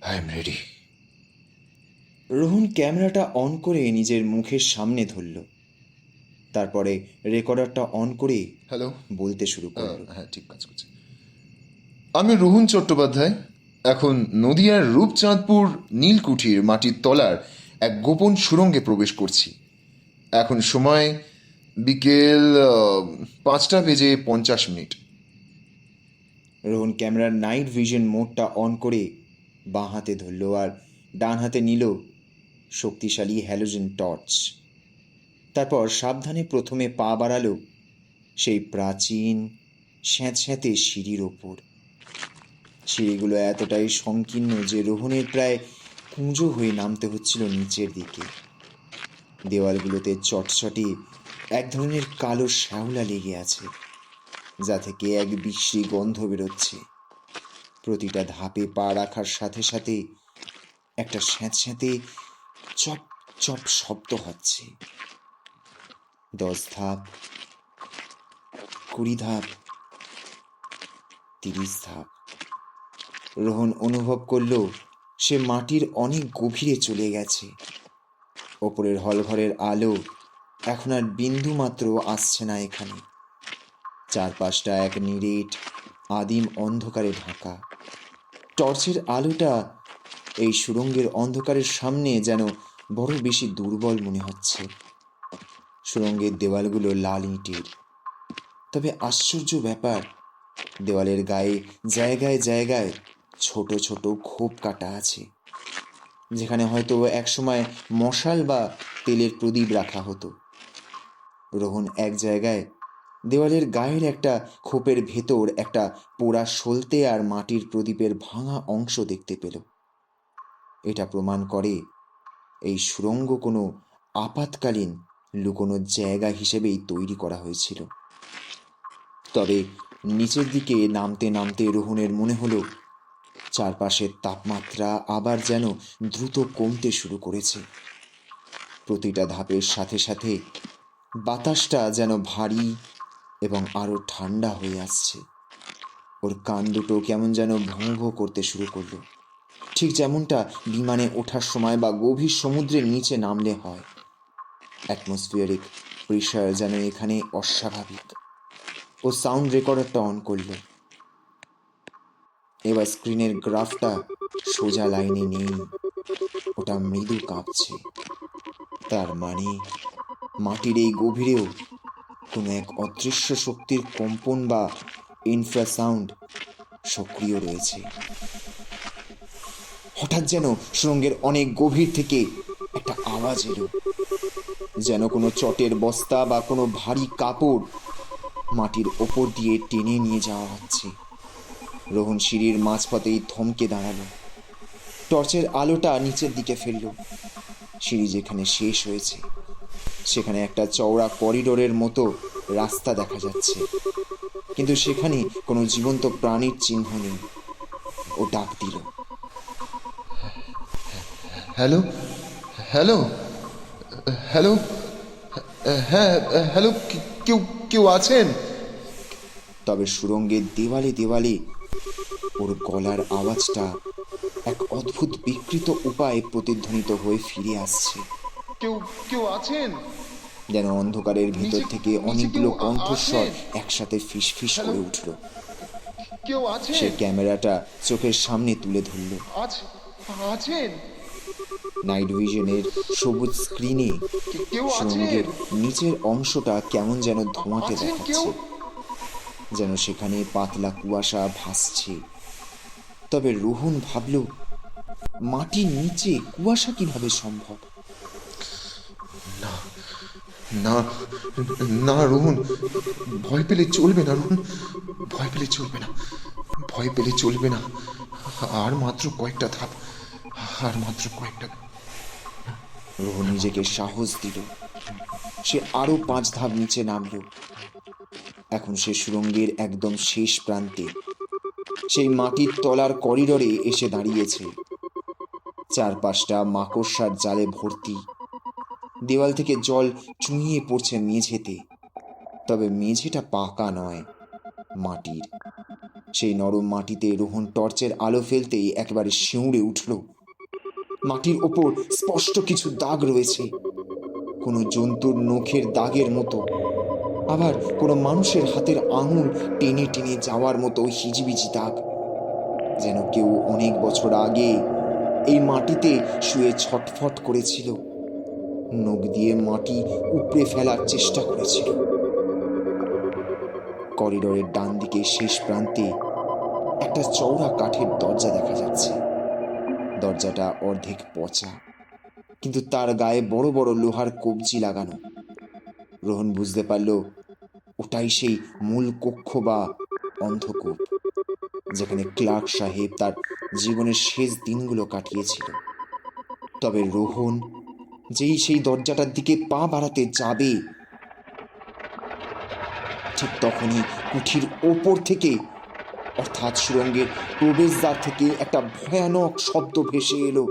I am ready. Rohan ক্যামেরাটা on করে নিজের মুখের সামনে ধরল। তারপরে রেকর্ডারটা অন করে হ্যালো। বলতে শুরু করলো। হ্যাঁ, ঠিক কাজ করছে। আমি রোহন চট্টোপাধ্যায়। এখন নদিয়ার রূপচাঁদপুর নীলকুঠির মাটির তলার এক গোপন সুড়ঙ্গে প্রবেশ করছি। এখন সময় বিকেল 5:50। রোহন ক্যামেরার নাইট ভিশন মোডটা অন করে বাঁ হাতে ধরল আর ডান হাতে নিল শক্তিশালী হ্যালোজেন টর্চ। তারপর সাবধানে প্রথমে পা বাড়ালো সেই প্রাচীন স্যাঁতস্যাঁতে সিঁড়ির ওপর। সিঁড়িগুলো এতটাই সংকীর্ণ যে রোহনের প্রায় কুঁজো হয়ে নামতে হচ্ছিল নিচের দিকে। দেওয়ালগুলোতে চটচটে এক ধরনের কালো শ্যাওলা লেগে আছে, যা থেকে এক বিশ্রী গন্ধ বেরোচ্ছে। প্রতিটা ধাপে পা রাখার সাথে সাথে একটা স্যাঁতস্যাঁতে চপ চপ শব্দ হচ্ছে। 10 ধাপ, 20 ধাপ, 30 ধাপ। রোহন অনুভব করল সে মাটির অনেক গভীরে চলে গেছে। ওপরের হলঘরের আলো এখন আর বিন্দু মাত্র আসছে না এখানে। চারপাশটা এক নিরেট আদিম অন্ধকারে ঢাকা। টর্চের আলোটা এই সুড়ঙ্গের অন্ধকারের সামনে যেন বড় বেশি দুর্বল মনে হচ্ছে। সুড়ঙ্গের দেওয়ালগুলো লাল ইটের, তবে আশ্চর্য ব্যাপার, দেওয়ালের গায়ে জায়গায় জায়গায় ছোট ছোট খোপ কাটা আছে, যেখানে হয়তো একসময় মশাল বা তেলের প্রদীপ রাখা হতো। রোহন এক জায়গায় দেওয়ালের গায়ের একটা খোপের ভেতর একটা পোড়া সলতে আর মাটির প্রদীপের ভাঙা অংশ দেখতে পেল। এটা প্রমাণ করে এই সুড়ঙ্গ কোনো আপাতকালীন লুকোনোর জায়গা হিসেবেই তৈরি করা হয়েছিল। তবে নিচের দিকে নামতে নামতে রোহনের মনে হলো চারপাশের তাপমাত্রা আবার যেন দ্রুত কমতে শুরু করেছে। প্রতিটা ধাপের সাথে সাথে বাতাসটা যেন ভারী এবং আরো ঠান্ডা হয়ে আসছে। ওর কান দুটো কেমন যেন ভোঁ ভোঁ করতে শুরু করলো, ঠিক যেমনটা বিমানে ওঠার সময় বা গভীর সমুদ্রের নিচে নামলে হয়। অ্যাটমসফিয়ারিক প্রেশার যেন এখানে অস্বাভাবিক। ও সাউন্ড রেকর্ডারটা অন করলো। এবার স্ক্রিনের গ্রাফটা সোজা লাইনে নেই, ওটা মৃদু কাঁপছে। তার মানে মাটির এই গভীরেও কোনো এক অদৃশ্য শক্তির কম্পন বা ইনফ্রাসাউন্ড সক্রিয় রয়েছে। হঠাৎ যেন সুড়ঙ্গের অনেক গভীর থেকে একটা আওয়াজ এলো, যেন কোনো চটের বস্তা বা কোনো ভারী কাপড় মাটির ওপর দিয়ে টেনে নিয়ে যাওয়া হচ্ছে। রোহন সিঁড়ির মাঝপথেই থমকে দাঁড়ালো। টর্চের আলোটা নিচের দিকে ফেলল। সিঁড়ি যেখানে শেষ হয়েছে সেখানে একটা চওড়া করিডোরের মতো রাস্তা দেখা যাচ্ছে, কিন্তু সেখানে কোনো জীবন্ত প্রাণীর চিহ্ন নেই। ও ডাক দিল, হ্যালো, হ্যালো, হ্যালো, হ্যাঁ, হ্যালো। কেউ কেউ আছেন? তবে সুড়ঙ্গের দেওয়ালে দেওয়ালে ওর গলার আওয়াজটা এক অদ্ভুত বিকৃত উপায়ে প্রতিধ্বনিত হয়ে ফিরে আসছে। কেউ কেউ আছেন? যেন অন্ধকারের ভিতর নিচে থেকে নিচে কেউ অনেকগুলো কণ্ঠস্বর আছেন? একসাথে ফিসফিস হ্যালো, করে উঠল। কেউ সে আছেন? ক্যামেরাটা চোখের সামনে তুলে ধরল। আছেন? নাইট ভিশনের সবুজ স্ক্রিনে কেউ আছেন? সুড়ঙ্গের নিচের অংশটা কেমন যেন ধোঁয়াটে আছেন কেউ? দেখাচ্ছে, যেন সেখানে পাতলা কুয়াশা ভাসছে। তবে রোহন ভাবল, মাটির নিচে কুয়াশা কিভাবে সম্ভব? না, না রোহন, ভয় পেলে চলবে না রোহন, ভয় পেলে চলবে না, ভয় পেলে চলবে না। আর মাত্র কয়েকটা ধাপ, আর মাত্র কয়েকটা। রোহন নিজেকে সাহস দিল। সে আরো 5 ধাপ নিচে নামল। এখন সে সুড়ঙ্গের একদম শেষ প্রান্তে, সেই মাটির তলার করিডোরে এসে দাঁড়িয়েছে। চারপাশটা মাকড়সার জালে ভর্তি। দেওয়াল থেকে জল চুঁইয়ে পড়ছে মেঝেতে, তবে মেঝেটা পাকা নয়, মাটির। সেই নরম মাটিতে রোহন টর্চের আলো ফেলতেই একেবারে শিউরে উঠল। মাটির ওপর স্পষ্ট কিছু দাগ রয়েছে, কোনো জন্তুর নখের দাগের মতো, আবার কোনো মানুষের হাতের আঙুল টেনে টেনে যাওয়ার মতো হিজিবিজি দাগ, যেন কেউ অনেক বছর আগে এই মাটিতে শুয়ে ছটফট করেছিল, নখ দিয়ে মাটি উপড়ে ফেলার চেষ্টা করেছিল। করিডোরের ডান দিকে শেষ প্রান্তে একটা চওড়া কাঠের দরজা দেখা যাচ্ছে। দরজাটা অর্ধেক পচা, কিন্তু তার গায়ে বড় বড় লোহার কবজি লাগানো। রোহন বুঝতে পারল ওটাই সেই মূল কক্ষ বা অন্ধকূপ, যেখানে ক্লার্ক সাহেব তার জীবনের শেষ দিনগুলো কাটিয়েছিল। তবে রোহন যেই সেই দরজাটার দিকে পা বাড়াতে যাবে, ঠিক তখনই কুঠির ওপর থেকে, অর্থাৎ সুড়ঙ্গের প্রবেশদ্বার থেকে একটা ভয়ানক শব্দ ভেসে এলো।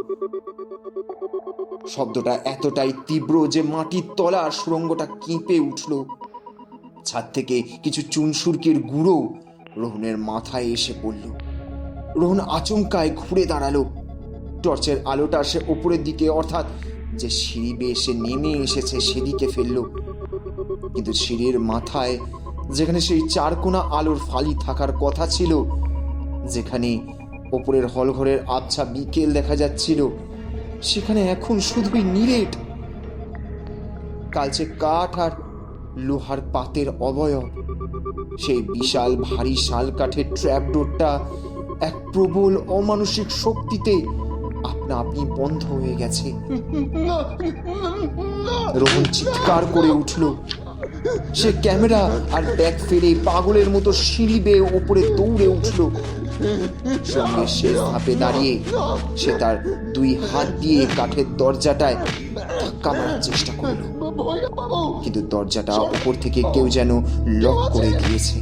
শব্দটা এতটাই তীব্র যে মাটির তলার সুড়ঙ্গটা কেঁপে উঠল। ছাদ থেকে কিছু চুনসুরকির গুঁড়ো রোহনের মাথায় এসে পড়ল। রোহন আচমকায় ঘুরে দাঁড়ালো। টর্চের আলোটা সে ওপরের দিকে, অর্থাৎ যে সিঁড়ি বেয়ে সে নেমে এসেছে সেদিকে ফেলল। কিন্তু সিঁড়ির মাথায়, যেখানে সেই চারকোনা আলোর ফালি থাকার কথা ছিল, যেখানে ওপরের হলঘরের আবছা বিকেল দেখা যাচ্ছিল, সেখানে এখন শুধুই নিরেট কালচে কাঠ আর লোহার পাতের অবয়ব। সেই বিশাল ভারী শাল কাঠের ট্র্যাপডোরটা এক প্রবল অমানসিক শক্তিতে আপনা আপনি বন্ধ হয়ে গেছে। রোহন চিৎকার করে উঠল। সে ক্যামেরা আর ব্যাগ ফেলে পাগলের মতো সিঁড়ি বেয়ে ওপরে দৌড়ে উঠল। সঙ্গে শেষ ধাপে দাঁড়িয়ে সে তার দুই হাত দিয়ে কাঠের দরজাটায় ধাক্কা মারার চেষ্টা করল, কিন্তু দরজাটা উপর থেকে কেউ যেন লক করে দিয়েছে,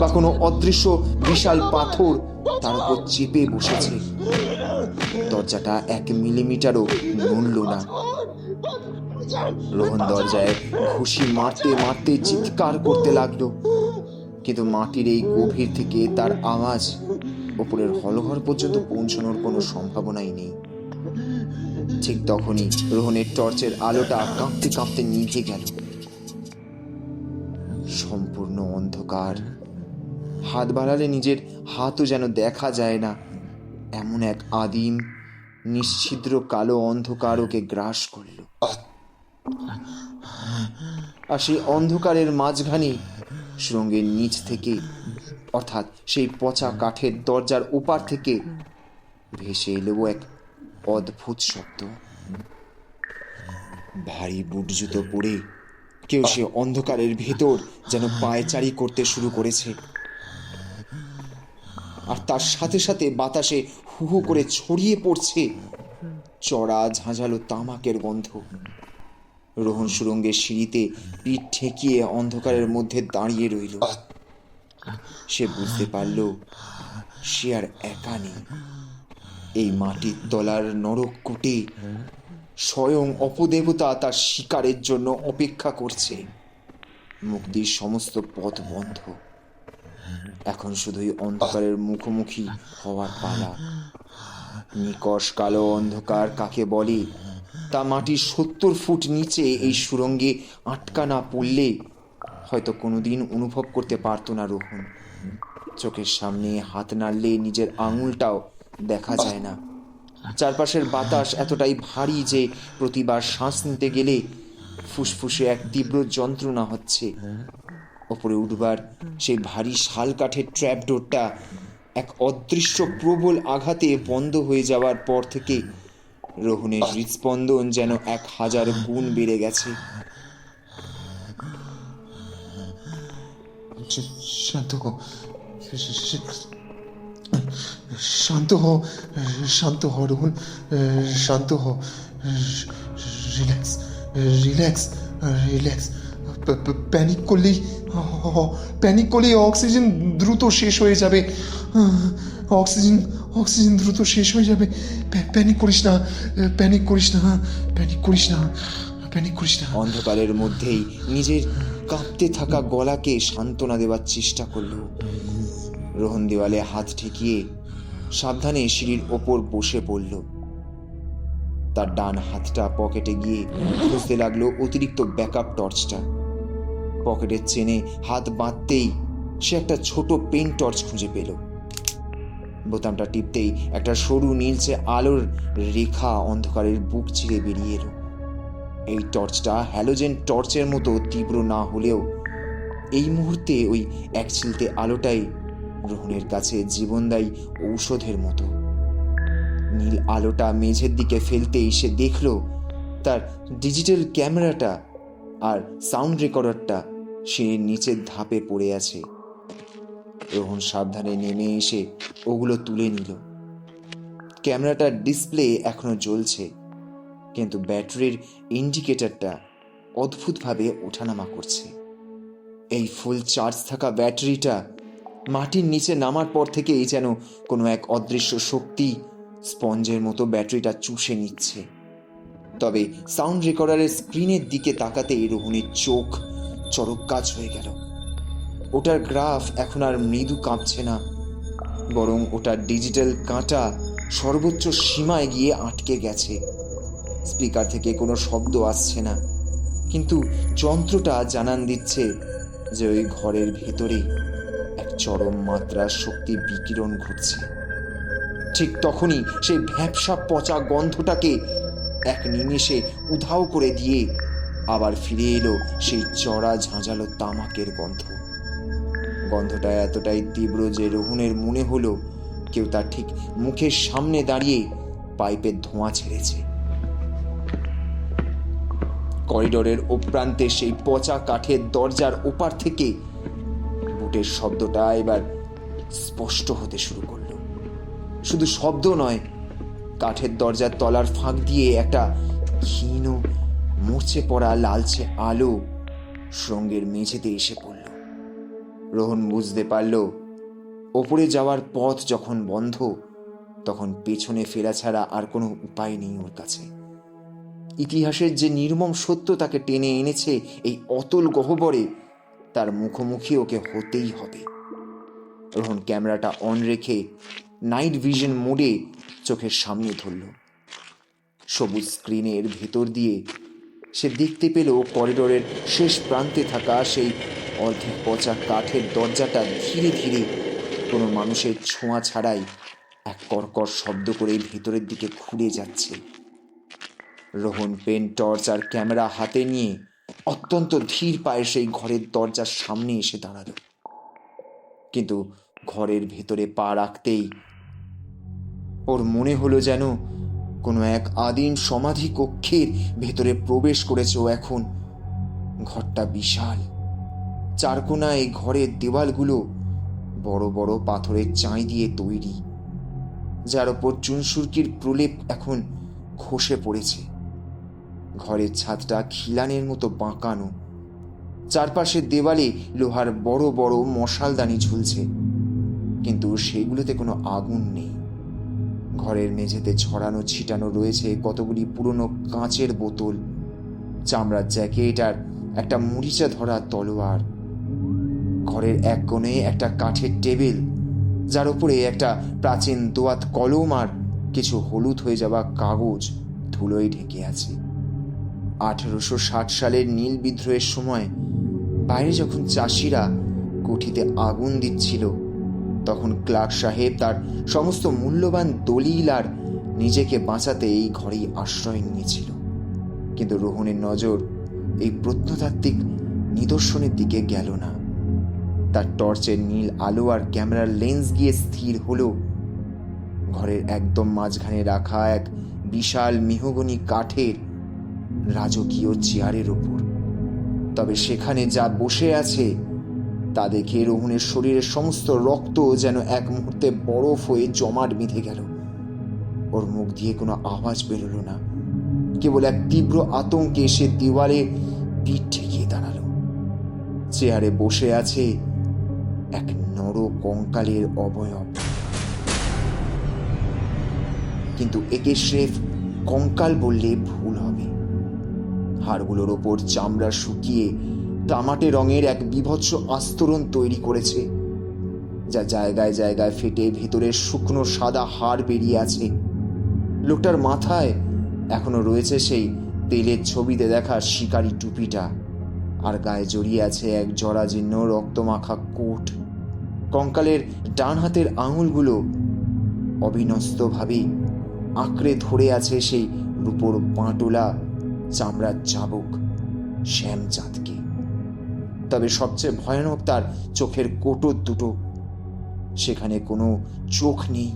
বা কোনো অদৃশ্য বিশাল পাথর তার উপর চেপে বসেছে। দরজাটা 1 মিলিমিটারও নড়ল না। রোহন দরজায় ঘুষি মারতে মারতে চিৎকার করতে লাগলো, কিন্তু মাটির এই গভীর থেকে তার আওয়াজ ওপরের হলঘর পর্যন্ত পৌঁছানোর কোনো সম্ভাবনাই নেই। ঠিক তখনই রোহনের টর্চের আলোটা কাঁপতে কাঁপতে নিভে গেল। সম্পূর্ণ অন্ধকার। হাত বাড়ালে নিজের হাতও যেন দেখা যায় না, এমন এক আদিম নিশ্ছিদ্র কালো অন্ধকার ওকে গ্রাস করল। আর সেই অন্ধকারের মাঝখানে সুড়ঙ্গের নিচ থেকে, অর্থাৎ সেই পচা কাঠের দরজার ওপার থেকে ভেসে এলো এক অদ্ভুত শব্দ। ভারী বুট জুতো পরে কেউ সে অন্ধকারের ভেতর যেন পায়চারি করতে শুরু করেছে, আর তার সাথে সাথে বাতাসে হু হু করে ছড়িয়ে পড়ছে চড়া ঝাঁঝালো তামাকের গন্ধ। রোহন সুড়ঙ্গের সিঁড়িতে পিঠ ঠেকিয়ে অন্ধকারের মধ্যে দাঁড়িয়ে রইল। সে বুঝতে পারল সে আর একা নেই। এই মাটির তলার নরককূটে স্বয়ং অপদেবতা তার শিকারের জন্য অপেক্ষা করছে। মুক্তির সমস্ত পথ বন্ধ, এখন শুধুই অন্ধকারের মুখোমুখি হওয়ার পালা। নিকষ কালো অন্ধকার কাকে বলে তা মাটির 70 ফুট নিচে এই সুড়ঙ্গে আটকা না পড়লে হয়তো কোনোদিন অনুভব করতে পারত না রোহন। চোখের সামনে হাত নাড়লে নিজের আঙুলটাও দেখা যায় না। চারপাশের বাতাস এতটাই ভারী যে প্রতিবার শ্বাস নিতে গেলে ফুসফুসে এক তীব্র যন্ত্রণা হচ্ছে। ওপরে উঠবার সেই ভারী শাল কাঠের ট্র্যাপডোরটা এক অদৃশ্য প্রবল আঘাতে বন্ধ হয়ে যাওয়ার পর থেকে রোহনের হৃদস্পন্দন যেন 1000 গুণ বেড়ে গেছে। শান্ত হো, শান্ত হো, শান্ত হো রোহন, শান্ত হো, রিল্যাক্স রিল্যাক্স রিল্যাক্স। প্যানিক করলেই অক্সিজেন দ্রুত শেষ হয়ে যাবে। অক্সিজেন দ্রুত শেষ হয়ে যাবে। প্যানিক করিস না, প্যানিক করিস না, প্যানিক করিস না, প্যানিক করিস না। অন্ধকারের মধ্যেই নিজের কাঁপতে থাকা গলাকে সান্ত্বনা দেওয়ার চেষ্টা করল। রোহন দেওয়ালে হাত ঠেকিয়ে সাবধানে সিঁড়ির ওপর বসে পড়ল। তার ডান হাতটা পকেটে গিয়ে খুঁজতে লাগলো অতিরিক্ত ব্যাকআপ টর্চটা। পকেটের চেনে হাত বাঁধতেই সে একটা ছোট পেন টর্চ খুঁজে পেল। বোতামটা টিপতেই একটা সরু নীলচে আলোর রেখা অন্ধকারের বুক চিরে বেরিয়ে এলো। এই টর্চটা হ্যালোজেন টর্চের মতো তীব্র না হলেও এই মুহূর্তে ওই এক ছিলতে আলোটাই রোহনের কাছে জীবনদায়ী ঔষধের মতো। নীল আলোটা মেঝের দিকে ফেলতেই সে দেখল তার ডিজিটাল ক্যামেরাটা আর সাউন্ড রেকর্ডারটা সিঁড়ির নিচের ধাপে পড়ে আছে। রোহন সাবধানে নেমে এসে ওগুলো তুলে নিল। ক্যামেরাটার ডিসপ্লে এখনো জ্বলছে, কিন্তু ব্যাটারির ইন্ডিকেটরটা অদ্ভুতভাবে ওঠানামা করছে। এই ফুল চার্জ থাকা ব্যাটারিটা মাটির নিচে নামার পর থেকেই যেন কোনো এক অদৃশ্য শক্তি স্পঞ্জের মতো ব্যাটারিটা চুষে নিচ্ছে। তবে সাউন্ড রেকর্ডারের স্ক্রিনের দিকে তাকাতেই রোহনের চোখ চরক গাছ হয়ে গেল। ওটার গ্রাফ এখন আর মৃদু কাঁপছে না, বরং ওটার ডিজিটাল কাঁটা সর্বোচ্চ সীমায় গিয়ে আটকে গেছে। স্পিকার থেকে কোনো শব্দ আসছে না, কিন্তু যন্ত্রটা জানান দিচ্ছে যে ওই ঘরের ভেতরে এক চরম মাত্রার শক্তি বিকিরণ ঘটছে। ঠিক তখনই সেই ভ্যাপসা পচা গন্ধটাকে এক নিমেষে উধাও করে দিয়ে আবার ফিরে এলো সেই চড়া ঝাঁঝালো তামাকের গন্ধ। গন্ধটা এতটাই তীব্র যে রোহনের মনে হলো কেউ তার ঠিক মুখের সামনে দাঁড়িয়ে পাইপের ধোঁয়া ছেড়েছে। করিডোরের ও প্রান্তে সেই পচা কাঠের দরজার ওপার থেকে বুটের শব্দটা এবার স্পষ্ট হতে শুরু করলো। শুধু শব্দ নয়, কাঠের দরজার তলার ফাঁক দিয়ে একটা ক্ষীণ মুছে পড়া লালচে আলো সুড়ঙ্গের মেঝেতে এসে পড়ল। রোহন বুঝতে পারল ওপরে যাওয়ার পথ যখন বন্ধ, তখন পেছনে ফেরা ছাড়া আর কোনো উপায় নেই ওর কাছে। ইতিহাসের যে নির্মম সত্য তাকে টেনে এনেছে এই অতল গহ্বরে, তার মুখোমুখি ওকে হতেই হবে। রোহন ক্যামেরাটা অন রেখে নাইট ভিশন মোডে চোখের সামনে ধরল। সবুজ স্ক্রিনের ভেতর দিয়ে সে দেখতে পেল করিডোরের শেষ প্রান্তে থাকা সেই অর্ধেক পচা কাঠের দরজাটা ধীরে ধীরে কোনো মানুষের ছোঁয়া ছাড়াই এক কর্কর শব্দ করে ভেতরের দিকে ঘুরে যাচ্ছে। রোহন পেন টর্চ আর ক্যামেরা হাতে নিয়ে অত্যন্ত ধীর পায়ে সেই ঘরের দরজার সামনে এসে দাঁড়ালো। কিন্তু ঘরের ভেতরে পা রাখতেই ওর মনে হলো যেন কোনো এক আদিম সমাধি কক্ষের ভেতরে প্রবেশ করেছে ও এখন। ঘরটা বিশাল, চারকোনায় ঘরের দেওয়ালগুলো বড় বড় পাথরের চাই দিয়ে তৈরি, যার ওপর চুনসুরকির প্রলেপ এখন খসে পড়েছে। ঘরের ছাদটা খিলানের মতো বাঁকানো, চারপাশের দেওয়ালে লোহার বড় বড় মশালদানি ঝুলছে, কিন্তু সেগুলোতে কোনো আগুন নেই। ঘরের মেঝেতে ছড়ানো ছিটানো রয়েছে কতগুলি পুরনো কাঁচের বোতল, চামড়ার জ্যাকেট আর একটা মরিচা ধরা তলোয়ার। ঘরের এক কোণে একটা কাঠের টেবিল, যার উপরে একটা প্রাচীন দোয়াত কলম আর কিছু হলুদ হয়ে যাওয়া কাগজ ধুলোয় ঢেকে আছে। 1860 সালের নীল বিদ্রোহের সময় বাইরে যখন চাষিরা কুঠিতে আগুন দিচ্ছিল, তখন ক্লার্ক সাহেব তার সমস্ত মূল্যবান দলিল আর নিজেকে বাঁচাতে এই ঘরেই আশ্রয় নিয়েছিল। কিন্তু রোহনের নজর এই প্রত্নতাত্ত্বিক নিদর্শনের দিকে গেল না। তার টর্চের নীল আলো আর ক্যামেরার লেন্স গিয়ে স্থির হলো ঘরের একদম মাঝখানে রাখা এক বিশাল মেহগনি কাঠের রাজকীয় চেয়ারের ওপর। তবে সেখানে যা বসে আছে তা দেখে রোহনের শরীরের সমস্ত রক্ত যেন এক মুহূর্তে বরফ হয়ে জমাট বেঁধে গেল। ওর মুখ দিয়ে কোনো আওয়াজ বেরোলো না, কেবল এক তীব্র আতঙ্কে সে দেওয়ালে পিঠ ঠেকিয়ে দাঁড়ালো। চেয়ারে বসে আছে এক নর কঙ্কালের অবয়ব, কিন্তু একে স্রেফ কঙ্কাল বললে ভুল হবে। হাড়গুলোর ওপর চামড়া শুকিয়ে তামাটে রঙের এক বীভৎস আস্তরণ তৈরি করেছে, যা জায়গায় জায়গায় ফেটে ভেতরের শুকনো সাদা হাড় বেরিয়ে আছে। লোকটার মাথায় এখনো রয়েছে সেই তেলের ছবিতে দেখা শিকারি টুপিটা, আর গায়ে জড়িয়ে আছে এক জরাজীর্ণ রক্তমাখা কোট। কঙ্কালের ডান হাতের আঙুলগুলো অবিন্যস্তভাবে আঁকড়ে ধরে আছে সেই রূপোর পাঁটোলা চামড়ার চাবুক শ্যামচাঁদকে। তবে সবচেয়ে ভয়ানক তার চোখের কোটর দুটো। সেখানে কোনো চোখ নেই,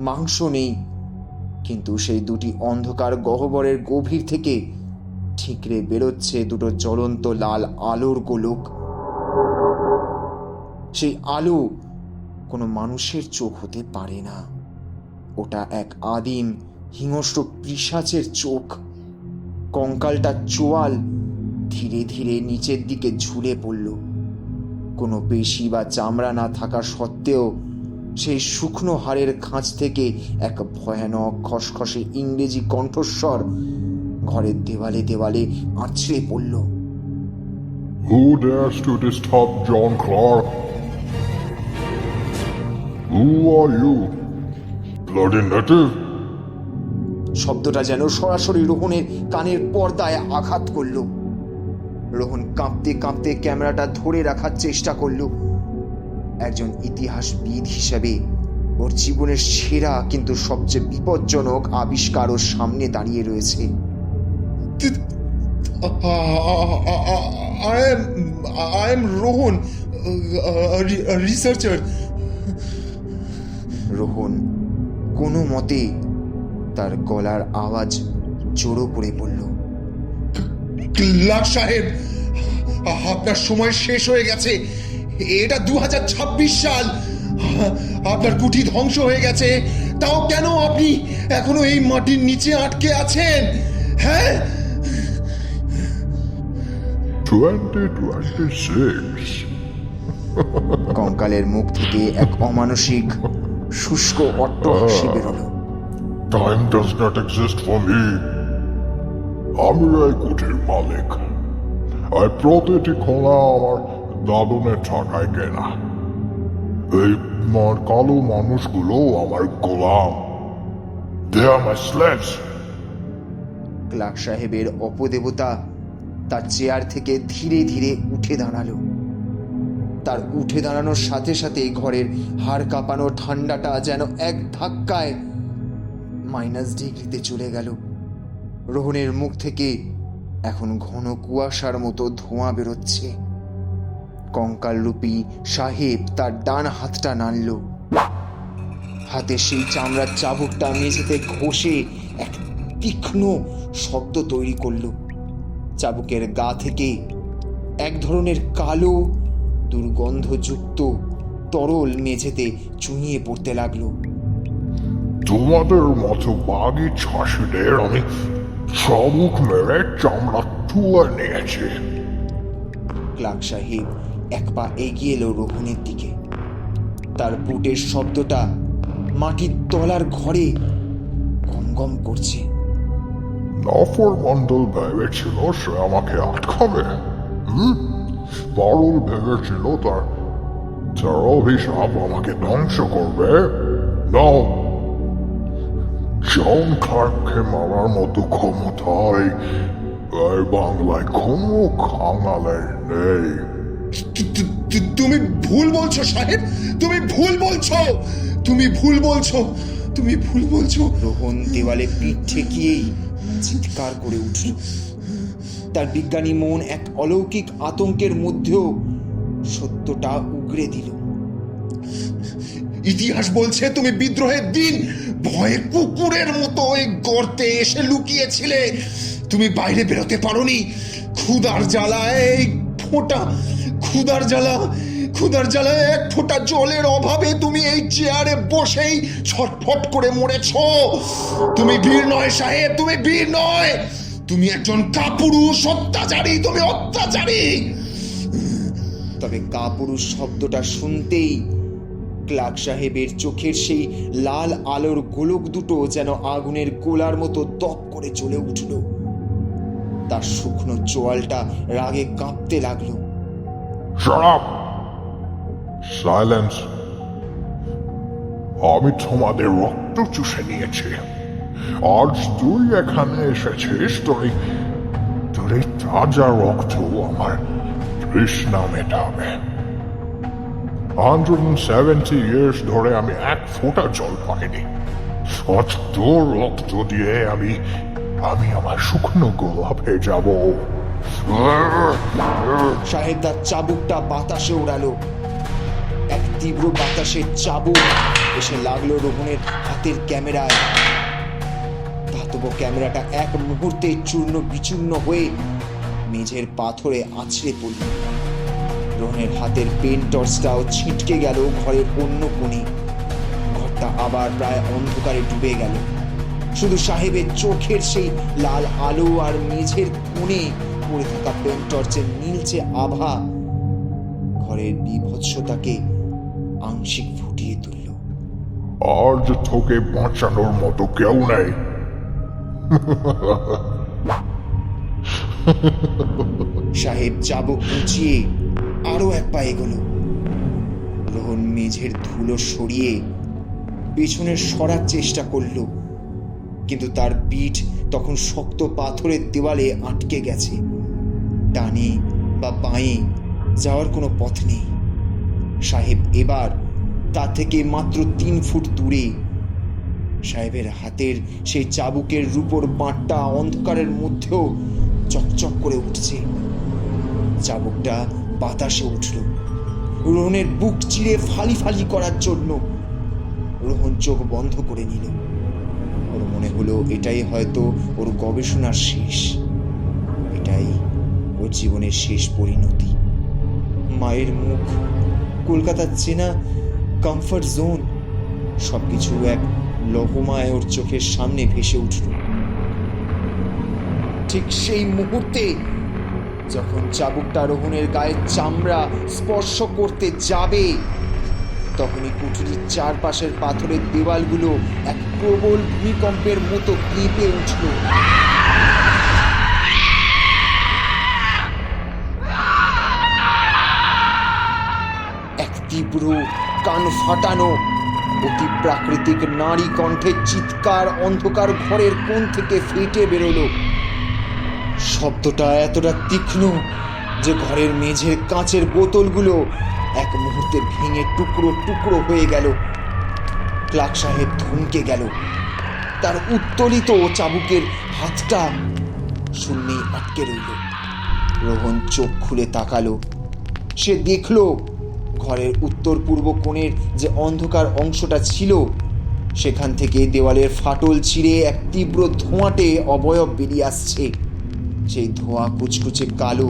মাংস নেই, কিন্তু সেই দুটি অন্ধকার গহ্বরের গভীর থেকে ঠিকরে বেরোচ্ছে দুটো জ্বলন্ত লাল আলোর গোলক। সেই আলো কোনো মানুষের চোখ হতে পারে না। ওটা এক আদিম হিংস্র পিশাচের চোখ। কঙ্কালটা চোয়াল ধীরে ধীরে নিচের দিকে ঝুলে পড়ল। কোনো পেশি বা চামড়া না থাকা সত্ত্বেও সেই শুকনো হাড়ের খাঁজ থেকে এক ভয়ানক খসখসে ইংরেজি কণ্ঠস্বর ঘরের দেওয়ালে দেওয়ালে আছড়ে পড়ল। Who dares to disturb John Clark? Who are you? Bloody native? শব্দটা যেন সরাসরি রোহনের কানের পর্দায় আঘাত করল। রোহন কাঁপতে কাঁপতে ক্যামেরাটা ধরে রাখার চেষ্টা করল। একজন ইতিহাসবিদ হিসেবে ওর জীবনের সেরা কিন্তু সবচেয়ে বিপজ্জনক আবিষ্কার ওর সামনে দাঁড়িয়ে রয়েছে। I am Rohan, a researcher. Rohan কোনো মতে তার গলার আওয়াজ জোরো করে পড়ল। ক্লার্ক সাহেব, আপনার সময় শেষ হয়ে গেছে। এটা 2026 সাল। আপনার কুঠি ধ্বংস হয়ে গেছে, তাও কেন আপনি এখনো এই মাটির নিচে আটকে আছেন? হ্যাঁ, 2026. কঙ্কালের মুখ থেকে এক অমানসিক শুষ্ক অট্টহাসি বেরোলো। Time does not exist for me. আমি এই কুঠির মালিক। আর প্রতিটি খোলা আমার দাদনের টাকায় কেনা। এই কালো মানুষগুলো আমার গোলাম। They are my slaves. Clark সাহেবের অপদেবতা তার চেয়ার থেকে ধীরে ধীরে উঠে দাঁড়ালো। তার উঠে দাঁড়ানোর সাথে সাথে ঘরের হাড় কাঁপানো ঠান্ডাটা যেন এক ধাক্কায় -ডিগ্রিতে চলে গেল। রোহনের মুখ থেকে এখন ঘন কুয়াশার মতো ধোঁয়া বেরোচ্ছে। কঙ্কালরূপী সাহেব তার ডান হাতটা নাড়ল। হাতে সেই চামড়ার চাবুকটা মেঝেতে ঘষে এক তীক্ষ্ণ শব্দ তৈরি করল। চাবুকের গা থেকে এক ধরনের কালো দুর্গন্ধযুক্ত তরল মেঝেতে চুঁইয়ে পড়তে লাগলো। তোমাদের মতো বাগি ছাসিদের আমি চাবুক মেরে চামড়া তুলে নিয়েছি। ক্লার্ক সাহেব এক পা এগিয়ে এলো রোহনের দিকে। তার বুটের শব্দটা মাটির তলার ঘরে গম গম করছে। নফর মন্ডল ভেবেছিল সে আমাকে আটকাবে। পারুল ভেবেছিল তার অভিশাপ আমাকে ধ্বংস করবে। নাও, জন ক্লার্ককে মারার মতো ক্ষমতায় এই বাংলায় কোনো খাঙালের নেই। তুমি ভুল বলছো সাহেব, তুমি ভুল বলছো, তুমি ভুল বলছো, তুমি ভুল বলছো। রোহন দেওয়ালে পিঠ ঠেকিয়েই চিৎকার করে উঠল। তার বিজ্ঞানী মন এক অলৌকিক আতঙ্কের মধ্যেও সত্যটা উগরে দিল। ইতিহাস বলছে তুমি বিদ্রোহের দিন ভয়ে কুকুরের মতো ওই গর্তে এসে লুকিয়েছিলে। তুমি বাইরে বেরোতে পারোনি। ক্ষুধার জ্বালায় ক্ষুধার জ্বালায় এক ফোঁটা জলের অভাবে তুমি এই চেয়ারে বসেই ছটফট করে মরেছ। তুমি বীর নয় সাহেব, তুমি বীর নয়, তুমি একজন কাপুরুষ অত্যাচারী, তুমি অত্যাচারী। তবে কাপুরুষ শব্দটা শুনতেই ক্লার্ক সাহেবের চোখের সেই লাল আলোর গোলক দুটো যেন আগুনের গোলার মতো দপ করে জ্বলে উঠল। তার শুকনো চোয়ালটা রাগে কাঁপতে লাগলো। Shut up! Silence! আমি তোমাদের রক্ত চুষে নিয়েছি। আজ তুই এখানে এসেছিস, তোর এই তাজা রক্ত আমার তৃষ্ণা মেটাবে। 170 years ধরে আমি এক ফোঁটা জল পাইনি। আজ তোর রক্ত দিয়ে আমি আমার শুকনো গোলাপে যাব। সাহেব তার চাবুকটা বাতাসে উড়ালো। এক তীব্র বাতাসের চাবুক এসে লাগলো রোহনের হাতের ক্যামেরায়। ধাতব ক্যামেরাটা এক মুহূর্তে চূর্ণ বিচূর্ণ হয়ে মেঝের পাথরে আছড়ে পড়ল। রোহনের হাতের পেন টর্চটাও ছিটকে গেল ঘরের অন্য কোণে। ঘরটা আবার প্রায় অন্ধকারে ডুবে গেল। শুধু সাহেবের চোখের সেই লাল আলো আর মেঝের কোণে পড়ে থাকা পেন টর্চের নীলচে আভা ঘরের বিভৎসতাকে আংশিক ফুটিয়ে তুলল। আজ তোকে বাঁচানোর মতো কেউ নেই। সাহেব চাবুক উঁচিয়ে আরো এক পা এগোলো। রোহন মেঝের ধুলো সরিয়ে পেছনে সরার চেষ্টা করলো, কিন্তু তার পিঠ তখন শক্ত পাথরের দেওয়ালে আটকে গেছে। ডানে বা বাঁয়ে যাওয়ার কোনো পথ নেই। সাহেব এবার তা থেকে মাত্র 3 ফুট দূরে। সাহেবের হাতের সেই চাবুকের রূপোর বাঁটটা অন্ধকারের মধ্যেও চকচক করে উঠছে। চাবুকটা বাতাসে উঠল রোহনের বুক চিরে ফালি ফালি করার জন্য। রোহন চোখ বন্ধ করে নিল। ওর মনে হলো এটাই হয়তো ওর গবেষণার শেষ, এটাই ওর জীবনের শেষ পরিণতি। মায়ের মুখ, কলকাতার চেনা কমফর্ট জোন, সবকিছু এক লহমায় ওর চোখের সামনে ভেসে উঠল। ঠিক সেই মুহূর্তে যখন চাবুকটা রোহনের গায়ের চামড়া স্পর্শ করতে যাবে, তখনই কুঠুরির চারপাশের পাথরের দেওয়ালগুলো এক প্রবল ভূমিকম্পের মতো কেঁপে উঠল। এক তীব্র কান ফাটানো অতি প্রাকৃতিক নারী কণ্ঠের চিৎকার অন্ধকার ঘরের কোণ থেকে ফেটে বেরোলো। শব্দটা এতটা তীক্ষ্ণ যে ঘরের মেঝের কাঁচের বোতলগুলো এক মুহূর্তে ভেঙে টুকরো টুকরো হয়ে গেল। ক্লার্ক সাহেব থমকে গেল। তার উত্তোলিত চাবুকের হাতটা শূন্যেই আটকে রইল। রোহন চোখ খুলে তাকালো। সে দেখলো ঘরের উত্তর পূর্ব কোণের যে অন্ধকার অংশটা ছিল, সেখান থেকে দেওয়ালের ফাটল ছিঁড়ে এক তীব্র ধোঁয়াটে অবয়ব বেরিয়ে আসছে। সেই ধোঁয়া কুচকুচে কালো,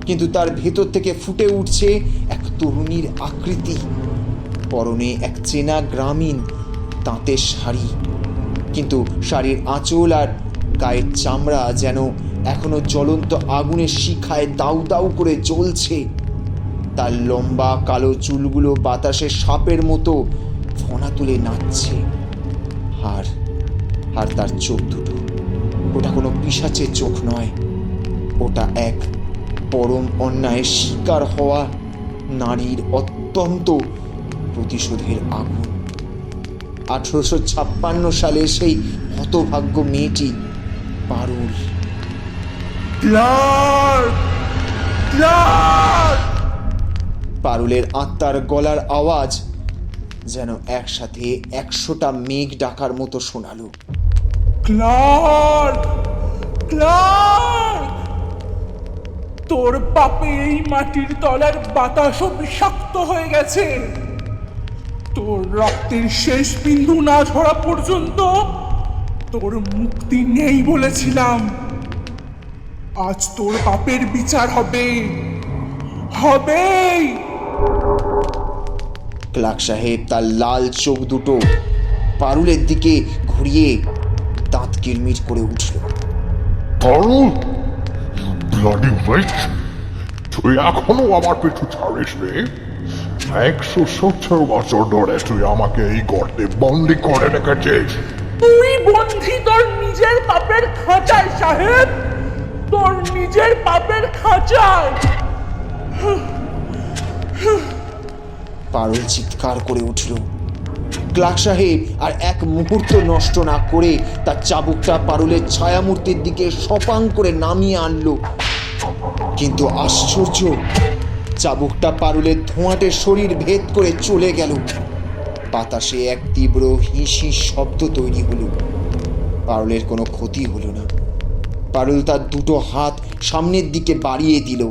কিন্তু তার ভেতর থেকে ফুটে উঠছে এক তরুণীর আকৃতি। পরনে এক চেনা গ্রামীণ তাঁতের শাড়ি, কিন্তু শাড়ির আঁচল আর গায়ের চামড়া যেন এখনো জ্বলন্ত আগুনের শিখায় দাউ দাউ করে জ্বলছে। তার লম্বা কালো চুলগুলো বাতাসে সাপের মতো ফনা তুলে নাচছে। আর তার চোখ দুটো, ওটা কোনো পিশাচের চোখ নয়, ওটা এক পরম অন্যায়ের শিকার হওয়া নারীর অত্যন্ত প্রতিশোধের আগুন। 1856 সালে সেই হতভাগ্য মেয়েটি পারুল। পারুলের আত্মার গলার আওয়াজ যেন একসাথে 100টা মেঘ ডাকার মতো শোনালো। ক্লার্ক, ক্লার্ক, তোর পাপে এই মাটির তলার বাতাসও বিষাক্ত হয়ে গেছে। তোর রক্তের শেষ বিন্দু না ঝরা পর্যন্ত তোর মুক্তি নেই বলেছিলাম। আজ তোর পাপের বিচার হবে, হবেই। ক্লার্ক সাহেব তার লাল চোখ দুটো পারুলের দিকে ঘুরিয়ে দাঁত কিরমির করে উঠল। পারুল, ব্লাডি ওয়েট, তুই এখনো আমার পিছু ছাড়িস রে? 170 বছর ধরে তুই আমাকে এই গর্তে বন্দি করে রেখেছিস। তুই বন্ধি তোর নিজের পাপের খাঁচায় সাহেব, তোর নিজের পাপের খাঁচায়। পারুল চিৎকার করে উঠল। ক্লার্ক সাহেব আর এক মুহূর্ত নষ্ট না করে তার চাবুকটা পারুলের ছায়ামূর্তির দিকে সপাং করে নামিয়ে আনলো। কিন্তু আশ্চর্য, চাবুকটা পারুলের ধোঁয়াটে শরীর ভেদ করে চলে গেল। বাতাসে এক তীব্র হিসিস শব্দ তৈরি হলো। পারুলের কোনো ক্ষতি হলো না। পারুল তার দুটো হাত সামনের দিকে বাড়িয়ে দিল।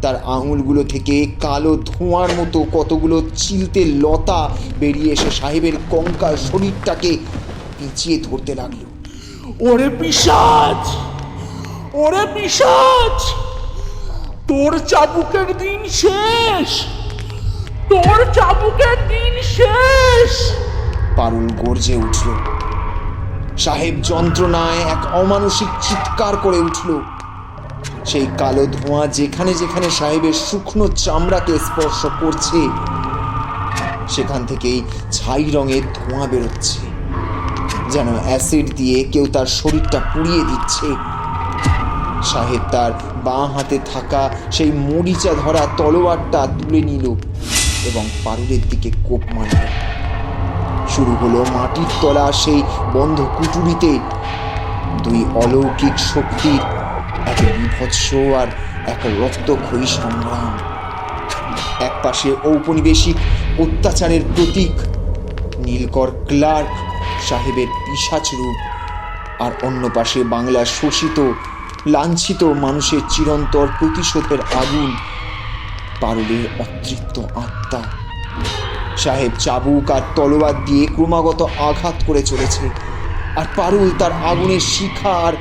তার আঙুলগুলো থেকে কালো ধোঁয়ার মতো কতগুলো চিলতে লতা বেরিয়ে এসে সাহেবের কঙ্কাল শরীরটাকে পিছিয়ে ধরতে লাগলো। ওরে পিশাচ, ওরে পিশাচ, তোর চাবুকের দিন শেষ, তোর চাবুকের দিন শেষ। পারুল গর্জে উঠল। সাহেব যন্ত্রণায় এক অমানসিক চিৎকার করে উঠল। সেই কালো ধোঁয়া যেখানে যেখানে সাহেবের শুকনো চামড়াকে স্পর্শ করছে, সেখান থেকেই ছাই রঙের ধোঁয়া বেরোচ্ছে, যেন অ্যাসিড দিয়ে কেউ তার শরীরটা পুড়িয়ে দিচ্ছে। সাহেব তার বাঁ হাতে থাকা সেই মরিচা ধরা তলোয়ারটা তুলে নিল এবং পারুলের দিকে কোপ মারল। শুরু হলো মাটির তলা সেই বন্ধ কুটুরিতে দুই অলৌকিক শক্তির এক বিভৎস আর এক রক্তক্ষয়ী সংগ্রাম। এক পাশে ঔপনিবেশিক অত্যাচারের প্রতীক নীলকর ক্লার্ক সাহেবের পিশাচ রূপ, আর অন্য পাশে বাংলার শোষিত লাঞ্ছিত মানুষের চিরন্তর প্রতিশোধের আগুন, পারুলের অতৃপ্ত আত্মা। সাহেব চাবুক আর তলোয়ার দিয়ে ক্রমাগত আঘাত করে চলেছে, আর পারুল তার আগুনের শিখা আর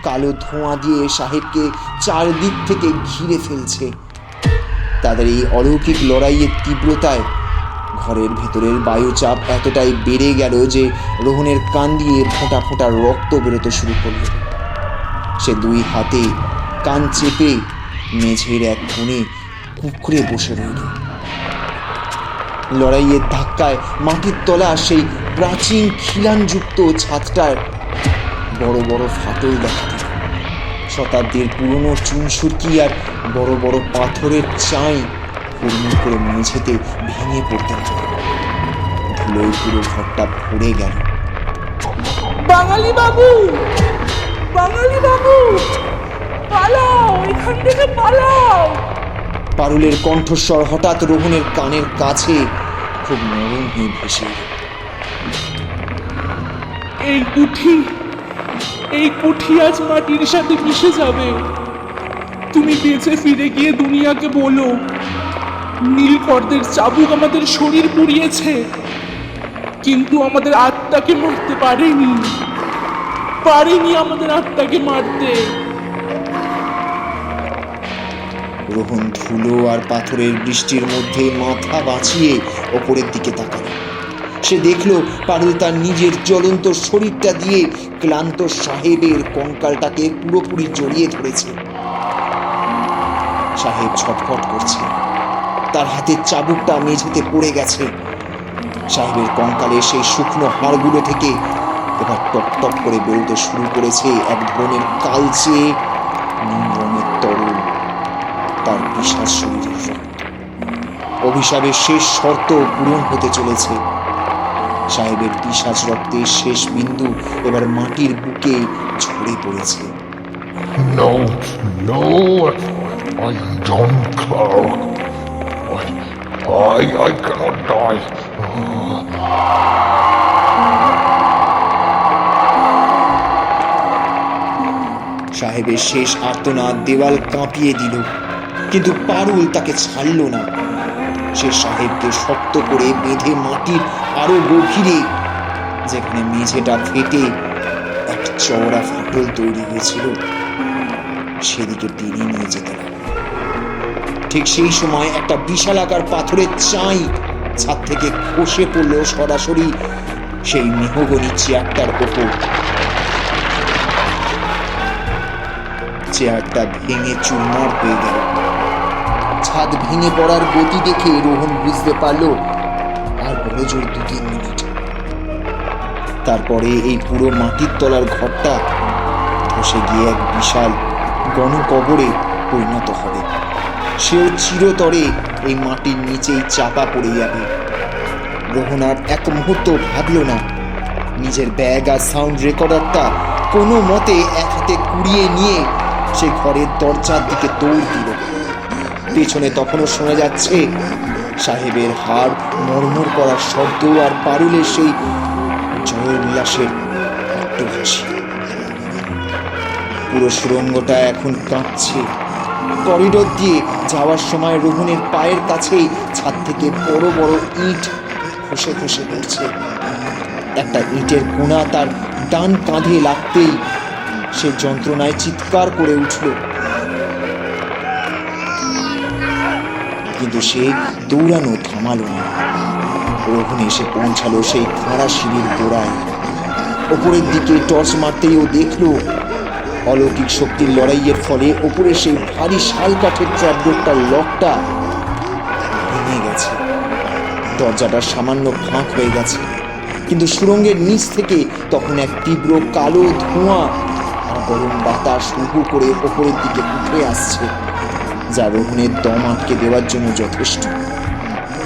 কালো ধোঁয়া দিয়ে সাহেবকে চারদিক থেকে ঘিরে ফেলছে। তাদের এই অলৌকিক লড়াইয়ের তীব্রতায় ঘরের ভেতরের বায়ুচাপ এতটাই বেড়ে গেল যে রোহনের কান দিয়ে ফোঁটা ফোঁটা রক্ত বেরোতে শুরু করল। সে দুই হাতে কান চেপে মেঝের এক কোণে কুঁকড়ে বসে রইল। লড়াইয়ের ধাক্কায় মাটির তলা সেই প্রাচীন খিলানযুক্ত ছাদটার বড় বড় ফাটল দেখা দিল। শতাব্দীর পুরনো চুনসুরকি আর বড় বড় পাথরের চাই হুড়মুড় করে মেঝেতে ভেঙে পড়তে লাগল। ধুলোয় পুরো ঘরটা ভরে গেল। বাঙালি বাবু, বাঙালি বাবু, পালাও, এখান থেকে পালাও। পারুলের কণ্ঠস্বর হঠাৎ রোহনের কানের কাছে খুব নরম হয়ে ভেসে এল। এই কুঠি আজ মাটির সাথে মিশে যাবে। তুমি বেঁচে ফিরে গিয়ে দুনিয়াকে বলো, নীলকরদের চাবুক আমাদের শরীর পুড়িয়েছে, কিন্তু আমাদের আত্মাকে মারতে পারেনি, আমাদের আত্মাকে মারতে। রোহন ধুলো আর পাথরের বৃষ্টির মধ্যে মাথা বাঁচিয়ে ওপরের দিকে তাকালো। সে দেখল পারুল তার নিজের জ্বলন্ত শরীরটা দিয়ে ক্লান্ত সাহেবের কঙ্কালটাকে পুরোপুরি জড়িয়ে ধরেছে। সাহেব ছটফট করছে, তার হাতের চাবুকটা মেঝেতে পড়ে গেছে। সাহেবের কঙ্কালে সেই শুকনো হাড়গুলো থেকে এবার টপ টপ করে বেরোতে শুরু করেছে এক ধরনের কালচে নীল রঙের তরল, তার বিশাল শরীরের রক্ত। অভিশাপের শেষ শর্ত পূরণ হতে চলেছে। সাহেবের পিশাচ রক্তের শেষ বিন্দু এবার মাটির বুকে ঝরে পড়েছে। No, no, I am John Clark. I cannot die. সাহেবের শেষ আর্তনাদ দেওয়াল কাঁপিয়ে দিল, কিন্তু পারুল তাকে ছাড়ল না। সে সাহেবকে শক্ত করে বেঁধে মাটির আরো গভীরে, যেখানে মেঝেটা ফেটে এক চওড়া ফাটল তৈরি হয়েছিল, সেদিকে টেনে নিয়ে যেতে লাগল। ঠিক সেই সময় একটা বিশালাকার পাথরের চাই ছাদ থেকে খসে পড়ল সরাসরি সেই মেহগনি চেয়ারটার ওপর। চেয়ারটা ভেঙে চুরমার হয়ে গেল। ছাদ ভেঙে পড়ার গতি দেখে রোহন বুঝতে পারল আর বড় জোর 2-3 মিনিট। তারপরে এই পুরো মাটির তলার ঘরটা ধসে গিয়ে এক বিশাল গণকবরে পরিণত হবে। সেও চিরতরে এই মাটির নিচেই চাপা পড়ে যাবে। রোহন আর এক মুহূর্ত ভাবল না। নিজের ব্যাগ আর সাউন্ড রেকর্ডারটা কোনো মতে এক হাতে কুড়িয়ে নিয়ে সে ঘরের দরজার দিকে দৌড় দিল। পেছনে তখনও শোনা যাচ্ছে সাহেবের হাড় মরমর করার শব্দ আর পারুলের সেই জয় উল্লাসের অট্টহাসি। পুরো সুড়ঙ্গটা এখন কাঁপছে। করিডোর দিয়ে যাওয়ার সময় রোহনের পায়ের কাছেই ছাদ থেকে বড় বড় ইট খসে খসে পড়ছে। একটা ইটের কোণা তার ডান কাঁধে লাগতেই সে যন্ত্রণায় চিৎকার করে উঠল। কিন্তু সে দৌড়ানো থামালো না। রোহন এসে পৌঁছালো সেই খাড়া সিঁড়ির গোড়ায়। ওপরের দিকে টর্চ মারতেই ও দেখল অলৌকিক শক্তির লড়াইয়ের ফলে ওপরে সেই ভারী শাল কাঠের ট্র্যাপডোরটার লকটা ভেঙে গেছে। দরজাটা সামান্য ফাঁক হয়ে গেছে, কিন্তু সুড়ঙ্গের নিচ থেকে তখন এক তীব্র কালো ধোঁয়া আর গরম বাতাস হু করে ওপরের দিকে উঠে আসছে, যা রোহনের দম আটকে দেওয়ার জন্য যথেষ্ট।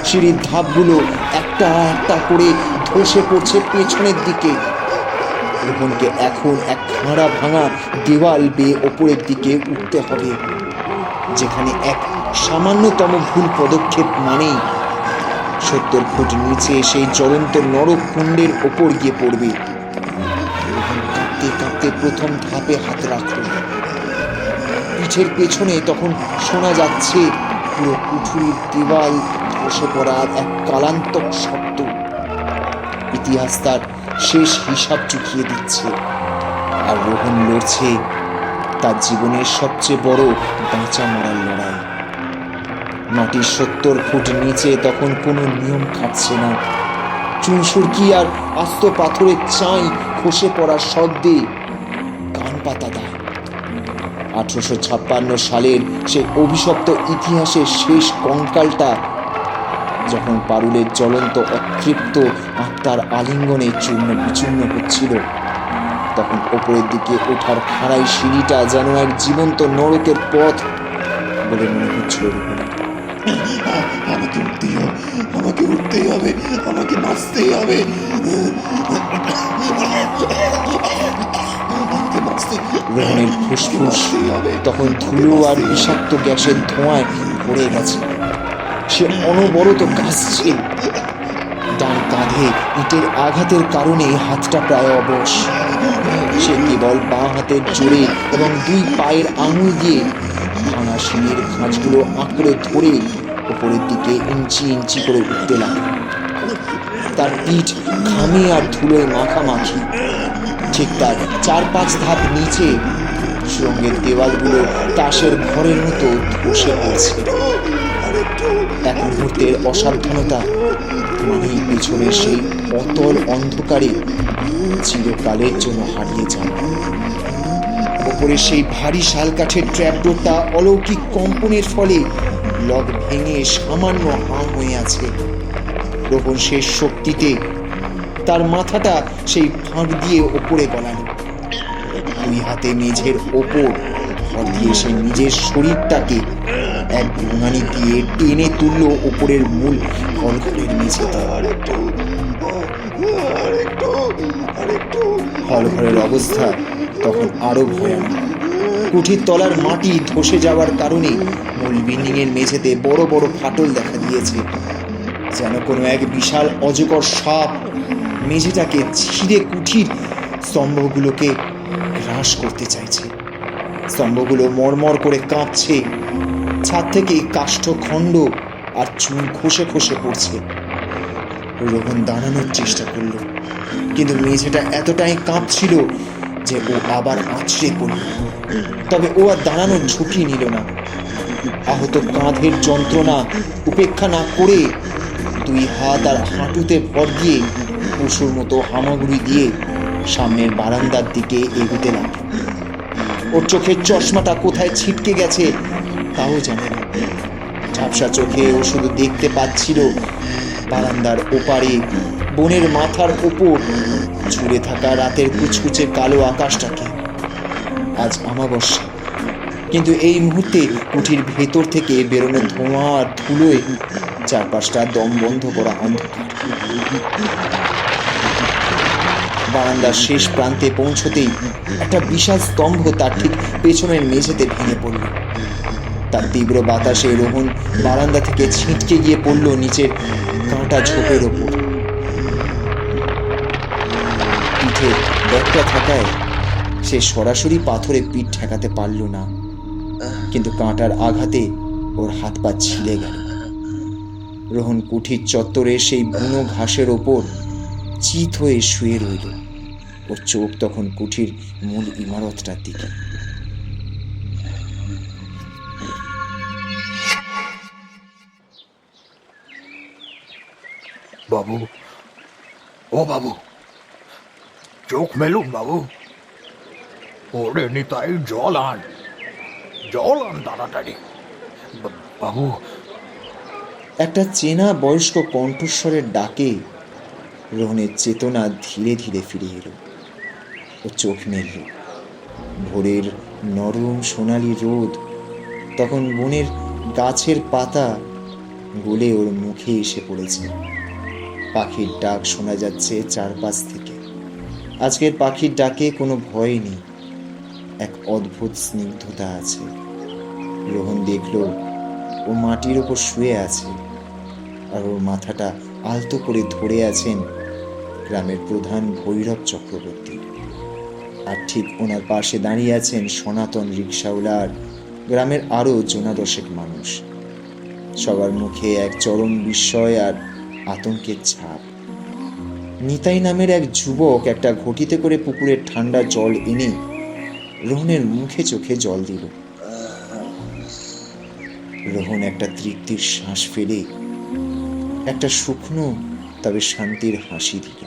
সিঁড়ির ধাপগুলো একটা একটা করে ধসে পড়ছে পেছনের দিকে। রোহনকে এখন এক খাঁড়া ভাঙা দেওয়াল বেয়ে ওপরের দিকে উঠতে হবে, যেখানে এক সামান্যতম ভুল পদক্ষেপ মানেই 70 ফুট নিচে সেই জ্বলন্ত নরকুণ্ডের ওপর গিয়ে পড়বে। রোহন কাঁপতে কাঁপতে প্রথম ধাপে হাত রাখল। পিঠের পেছনে তখন শোনা যাচ্ছে পুরো কুঠুরির দেওয়াল ধসে পড়ার এক কালান্তক শব্দ। ইতিহাস তার শেষ হিসাব চুকিয়ে দিচ্ছে, আর রোহন লড়ছে তার জীবনের সবচেয়ে বড় বাঁচা মরার লড়াই। মাটির 70 ফুট নিচে তখন কোনো নিয়ম খাটছে না। চুনসুরকি আর আস্ত পাথরের চাই খসে পড়ার শব্দে কান পাতা দেয়। 1856 সালের সেই অভিশপ্ত ইতিহাসের শেষ কঙ্কালটা যখন পারুলের জ্বলন্ত অতৃপ্ত আত্মার আলিঙ্গনে চূর্ণ বিচূর্ণ হচ্ছিল, তখন ওপরের দিকে ওঠার খাড়াই সিঁড়িটা যেন এক জীবন্ত নরকের পথ বলে মনে হচ্ছিল। আমাকে উঠতেই হবে, আমাকে উঠতেই হবে, আমাকে বাঁচতেই হবে। রোহনের ফুসফুস তখন ধুলো আর বিষাক্ত গ্যাসের ধোঁয়ায় ভরে গেছে। সে অনবরত কাশছে। ডান কাঁধে ইটের আঘাতের কারণে হাতটা প্রায় অবশ। সে কেবল বাঁ হাতের জোরে এবং 2 পায়ের আঙুল দিয়ে ভাঙা সিঁড়ির খাঁজগুলো আঁকড়ে ধরে ওপরের দিকে ইঞ্চি ইঞ্চি করে উঠতে লাগল। তার পিঠ ঘামে আর ধুলোয় মাখামাখি। ঠিক তার 4-5 ধাপ নিচে সুড়ঙ্গের দেওয়ালগুলো তাসের ঘরের মতো ধসে পড়ছে। এক মুহূর্তের অসাবধানতা মানেই পেছনের সেই অতল অন্ধকারে চিরকালের জন্য হারিয়ে যাওয়া। ওপরে সেই ভারী শালকাঠের ট্র্যাপডোরটা অলৌকিক কম্পনের ফলে লক ভেঙে সামান্য হাঁ হয়ে আছে। রোহন শেষ শক্তিতে তার মাথাটা সেই ফাঁক দিয়ে ওপরে গলালো। 2 হাতে মেঝের ওপর ভর দিয়ে সে নিজের শরীরটাকে এক ভুঙানি দিয়ে টেনে তুলল ওপরের মূল হলঘরের মেঝেতে। হলঘরের অবস্থা তখন আরো ভয়ানক। কুঠির তলার মাটি ধসে যাওয়ার কারণে মূল বিল্ডিং এর মেঝেতে বড় বড় ফাটল দেখা দিয়েছে, যেন কোনো এক বিশাল অজগর সাপ মেঝেটাকে ছিঁড়ে কুঠির স্তম্ভগুলোকে গ্রাস করতে চাইছে। স্তম্ভগুলো মরমর করে কাঁপছে। ছাদ থেকে কাষ্ঠখণ্ড আর চুন খসে খসে পড়ছে। রোহন দাঁড়ানোর চেষ্টা করল, কিন্তু মেঝেটা এতটাই কাঁপছিল যে ও আবার আছড়ে পড়ল। তবে ও আর দাঁড়ানোর ঝুঁকি নিল না। আহত কাঁধের যন্ত্রণা উপেক্ষা না করে 2 হাত আর হাঁটুতে ভর দিয়ে পশুর মতো হামাগুড়ি দিয়ে সামনের বারান্দার দিকে এগোতে লাগল। ওর চোখের চশমাটা কোথায় ছিটকে গেছে তাও জানে না। ঝাপসা চোখে ও শুধু দেখতে পাচ্ছিল বারান্দার ওপারে বনের মাথার ওপর ঝুলে থাকা রাতের কুচকুচে কালো আকাশটাকে। আজ অমাবস্যা, কিন্তু এই মুহূর্তে কুঠির ভেতর থেকে বেরোনো ধোঁয়া আর ধুলোয় চারপাশটা দম বন্ধ করা অন্ধকার। বারান্দার শেষ প্রান্তে পৌঁছতেই একটা বিশাল স্তম্ভ তার ঠিক পেছনের মেঝেতে ভেঙে পড়ল। তার তীব্র বাতাসে রোহন বারান্দা থেকে ছিটকে গিয়ে পড়ল নিচের কাঁটা ঝোপের ওপর। পিঠে ব্যাগটা থাকায় সে সরাসরি পাথরে পিঠ ঠেকাতে পারল না, কিন্তু কাঁটার আঘাতে ওর হাত পা ছিলে গেল। রোহন কুঠির চত্বরে সেই বুনো ঘাসের ওপর চিত হয়ে শুয়ে রইল। ওর চোখ তখন কুঠির মূল ইমারতটার দিকে। বাবু, ও বাবু, চোখ মেলুন বাবু। ওরে নিতাই, জল আন তাড়াতাড়ি। বাবু, একটা চেনা বয়স্ক কণ্ঠস্বরের ডাকে রোহনের চেতনা ধীরে ধীরে ফিরে এলো। ও চোখ মেলল। ভোরের নরম সোনালি রোদ তখন বনের গাছের পাতা গলে ওর মুখে এসে পড়েছে। পাখির ডাক শোনা যাচ্ছে চারপাশ থেকে। আজকের পাখির ডাকে কোনো ভয় নেই, এক অদ্ভুত স্নিগ্ধতা আছে। রোহন দেখল ও মাটির ওপর শুয়ে আছে, আর ওর মাথাটা আলতো করে ধরে আছেন গ্রামের প্রধান ভৈরব চক্রবর্তী। আর ঠিক ওনার পাশে দাঁড়িয়ে আছেন সনাতন রিক্সাওয়ালা আর গ্রামের আরও জোনা দশেক মানুষ। সবার মুখে এক চরম বিস্ময় আর আতঙ্কের ছাপ। নিতাই নামের এক যুবক একটা ঘটিতে করে পুকুরের ঠান্ডা জল এনে রোহনের মুখে চোখে জল দিল। রোহন একটা তৃপ্তির শ্বাস ফেলে একটা শুকনো তবে শান্তির হাসি দিল।